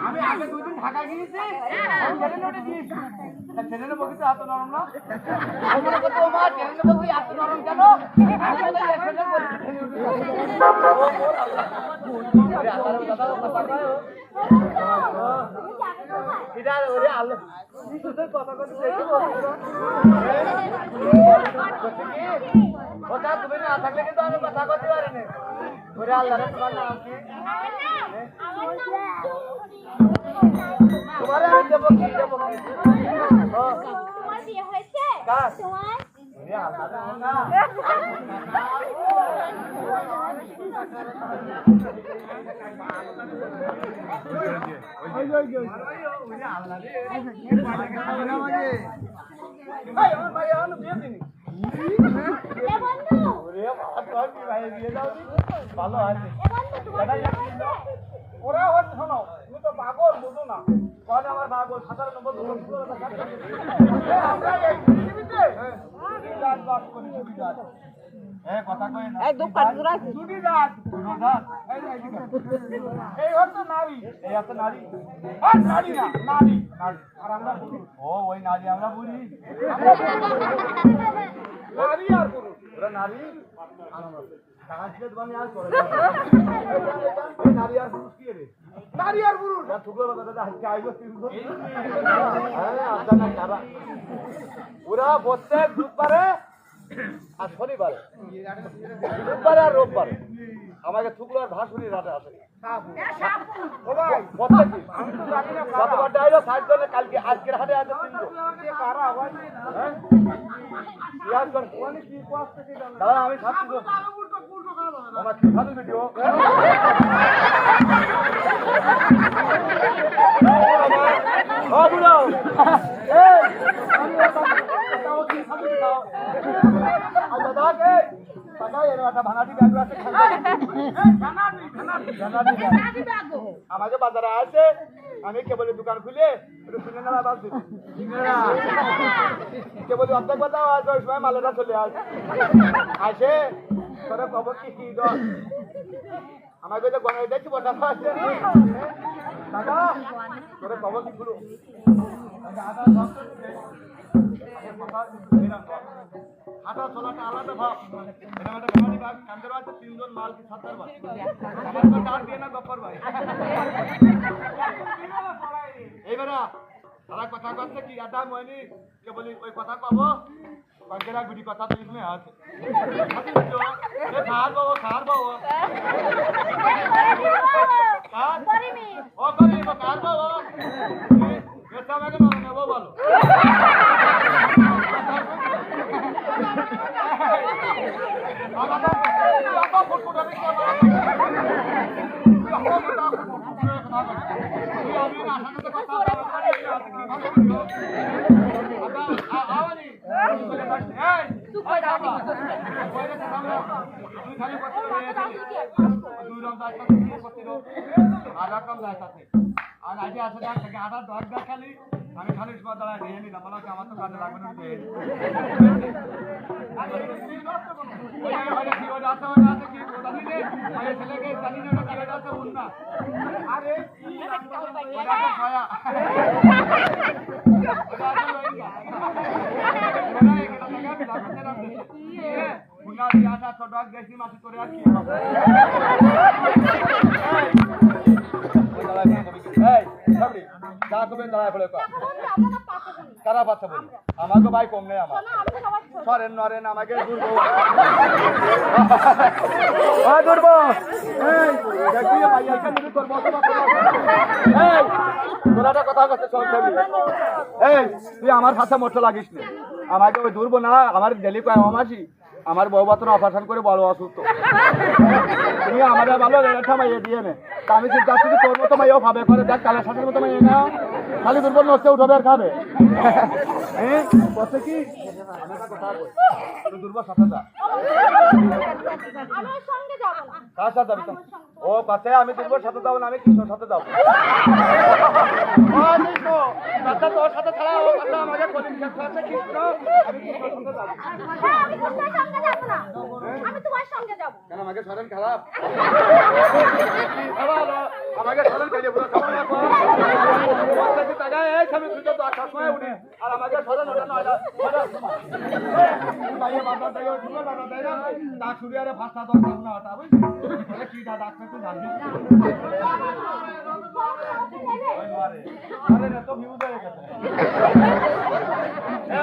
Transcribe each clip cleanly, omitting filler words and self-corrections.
আমি আগে দুদিন ঢাকা গিয়েছি ট্রেনে দিয়েছি ট্রেনের বগি তো এত নরম না আমার কথা মা ট্রেনের বগি এত নরম কেন তুমি না থাকলে কিন্তু আমি কথা করতে পারিনি ওরে আল্লাহ তোমার নাম কি তোমার আমি দেবো কি তোমার বিয়ে হয়েছে কার তোমার ওরে আল্লাহ না ওরে আল্লাহ রে ভাই আমার ভাই আনো বিয়ে দিনি এ বন্ধু ওরে বাবা তুই ভাই বিয়ে দাও ভালো আছে এ বন্ধু তোমার বিয়ে হয়েছে ওরা হচ্ছে শোনো তুমি তো পাগল বুঝো না কল আমার পাগল 97 বছর আমরা এই পৃথিবীতে জাত বাস করি সুবিধা এই কথা কই না একদম কাটুরা সুবিধা সুবিধা এই হচ্ছে নারী এই হচ্ছে নারী আর নারী না নারী আর আমরা পুরুষ ও ওই নারী আমরা বুড়ি নারী আর পুরুষ ওরা নারী আমরা কাজের বানি আর করে নারী আর পুরুষ কি রে নারী আর পুরুষ না তুগো কথা আজকে আইবো তিনগো আরে আদানা কারা পুরা প্রত্যেক বুধবারে আর শনিবারে বুধবারে আর রোববারে আমাকে থুকলো আর ভাসুরি রাতে আসে ও ভাই প্রত্যেক আমি তো জানি না কতবার ডাইলো সাইড করে কালকে আজকের হাটে আছে তিনগো কারা আওয়াজ হ্যাঁ ইয়ার কোন কোনি কি কোয়াস থেকে দাদা আমি সাথে গো আমার কি ভালো ভিডিও ও বুড়ো এই আমি তাও কি খাবি দাও আজ দাদা কে টাকা এর একটা ভাঙাটি ব্যাগ আছে ভাঙাটি ব্যাগ আমাকে বাজারে আছে আমি কেবল দোকান খুলে একটু শুনে না বাস দিই কেবল অর্ধেক কথা আজ ওই সময় মালেটা চলে আসে তোরা খবর কি দর আমাকে তো গনে দেখছি বটা আছে দাদা তোরা খবর কি খুলো হাঁটা চলাটা আলাদা ভাব এটা একটা গাড়ি ভাগ কান্দের আছে তিনজন মাল কি 70 বার আমার তো কার দিয়ে না গপ্পর ভাই এইবারে তারা কথা করছে কি আদা ময়নি কে বলি ওই কথা কব কান্দেরা গুডি কথা তো इसमें আছে এ খার বাবা কার করিমি ও করিমি কার বাবা এটা আমাকে না নেব বলো আর আগে আসে আটা দরকার খালি আমি খালি দাঁড়ায় নিয়ে নিলাম আমার তো কাজে লাগবে না না দিয়ে আসা ছোট গেছি মাসি করে আর কি হবে এই সাবরি যা করবেন দাঁড়ায় পড়ে কারা পাচ্ছে বলি আমাকে ভাই কম নেই আমার সরেন নরেন আমাকে দুর্বল এই দেখি ভাই এখানে যদি তোর মত এই তোরাটা কথা করতে চল সাবরি এই তুই আমার সাথে মোটর লাগিস না আমাকে ওই দুর্বল না আমার ডেলি কয় মাসি আমার বউ বাতন অপারেশন করে বড় অসুস্থ তুমি আমাদের ভালো রেখা মাইয়ে দিয়ে নে তা আমি চিন্তা করছি তোর মতো মাইও খাবে করে দেখ কালের সাথে মতো মাইয়ে না খালি দুর্বল নষ্ট উঠবে আর খাবে হ্যাঁ বলছে কি দুর্বল সাথে যা কার সাথে যাবি ও কাছে আমি দুর্বল সাথে যাবো না আমি কৃষ্ণর সাথে যাবো তোর সাথে ছাড়া ও কথা আমাকে কলিং ক্ষেত্র আছে কৃষ্ণ আমি কৃষ্ণর সাথে যাবো আমি তোমার সঙ্গে যাব কেন আমাকে শরণ খারাপ আমাকে শরণ খাইলে পুরো খাবার না টাকা এই আমি তুই তো 8টার সময় উঠি আর আমাকে শরণ ওটা 9টা ভাইয়া বাজার থেকে শুনে বাজার দেয় না ডাক শুরু আরে 5টা 10টা না ওটা বুঝলি বলে কি ডাক না তুই জানবি আরে না তো ভিউজ হয়ে গেছে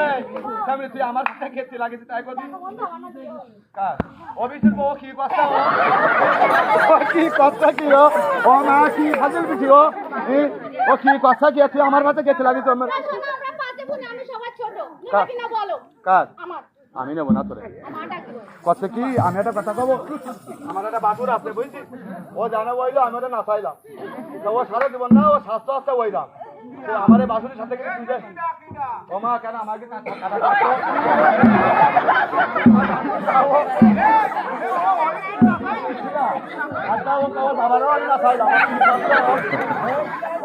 এই সামনে তুই আমার সাথে খেতে লাগিস তাই করবি কার অফিসের বউ কি কথা কি কথা কি ও না কি হাজির বিছি ও কি কথা কি তুই আমার সাথে খেতে লাগিস আমার আমরা পাঁচে বোন আমি সবার ছোট নিবা কিনা বলো কার আমার আমি নেব না তোরে আমারটা কি কথা কি আমি একটা কথা কব আমার একটা বাটুর আছে বুঝছিস ও জানা বইলো আমি ওটা না চাইলাম তো ও সারা জীবন না ও স্বাস্থ্য আছে ওইলাম আমার এই বাসুরের সাথে কিন্তু তুই ও মা কেন আমাকে আচ্ছা ও কেউ বাবারও আমি না চাইলাম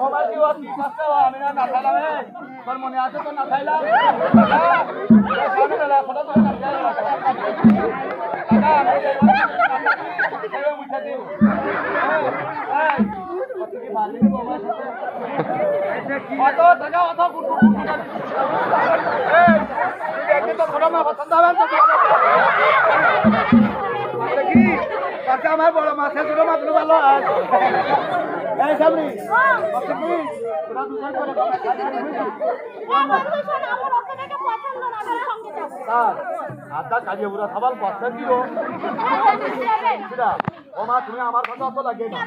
ও মা কি ও কি করছে ও আমি না চাইলাম তোর মনে আছে তো না চাইলাম অত টাকা অত আমার বড় মাছের ছোট মাত্র ভালো এই সামনে কি তোরা দুজন করে আচ্ছা কাজে পুরা সবাল বস্তা কি ও মা তুমি আমার কথা অত লাগে না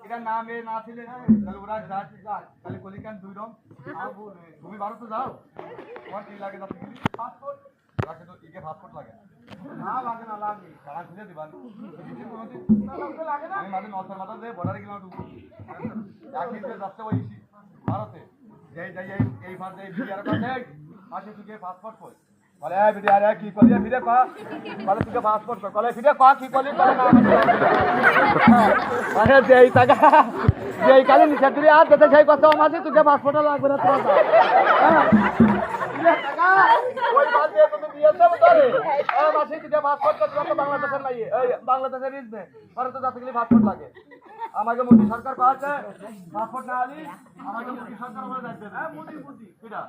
এটা নাম এ না ছিলে তাহলে ওরা তাহলে কলিকান দুই রং তুমি ভারতে যাও তোমার কি লাগে পাসপোর্ট লাগে তো ইকে পাসপোর্ট লাগে না লাগে না লাগে সারা খুলে দিবা আমি মাঝে নলসার মাথা দিয়ে বর্ডারে গেলাম যাচ্ছে ওই ভারতে যাই যাই এই ভারতে বিয়ার কাছে আসে তুই পাসপোর্ট কই বলে বিডি আরে কি করলি ফিরে পা বলে তুই পাসপোর্ট কর বলে ফিরে পা কি করলি বলে না আরে যেই টাকা যেই কালে নিচে দিলে আর যেতে সেই কথা আমাদের তুই পাসপোর্ট লাগবে না তোর ওই বাদ দিয়ে তুমি দিয়েছ বলে এই মাসে তুই পাসপোর্ট করতে তো বাংলাদেশের নাই এই বাংলাদেশের রিজনে ভারতে যাতে গেলে পাসপোর্ট লাগে আমাকে মোদি সরকার পাচ্ছে পাসপোর্ট না আলি আমাকে মোদি সরকার বলে যাচ্ছে হ্যাঁ মোদি মোদি কিরা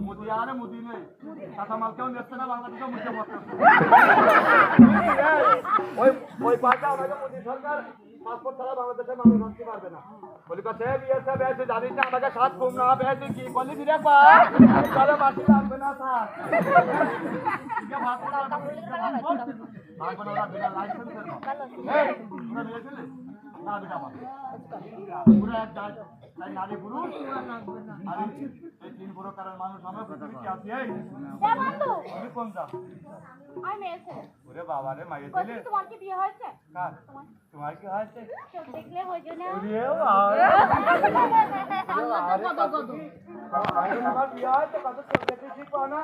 মোদি আরে মোদি নেই টাকা মাল কেউ নিচ্ছে না বাংলাদেশে মুখে মত ওই ওই পাটা আমাকে মোদি সরকার পাসপোর্ট ছাড়া বাংলাদেশে মানুষ আসতে পারবে না বলি কথা বিএসএ বেশি জানিস না আমাকে সাত কম না বেশি কি বলি দিরে পা তাহলে মাটি লাগবে না স্যার কি পাসপোর্ট আর পাসপোর্ট আর বিনা লাইসেন্সের এই তোরা নিয়েছিলি না দিটা আমার পুরো এক তাই নারী পুরুষ আর এই তিন প্রকারের মানুষ আমরা পৃথিবী কি আছি এই তুমি কোনটা আমি এসে ওরে বাবা রে মাইয়ে দিলে তোমার কি বিয়ে হয়েছে কার তোমার কি হয়েছে কেউ দেখলে হয়ে যায় না ওরে বাবা আরে কত আমার বিয়ে হয়েছে কত দেখে ঠিক পাও না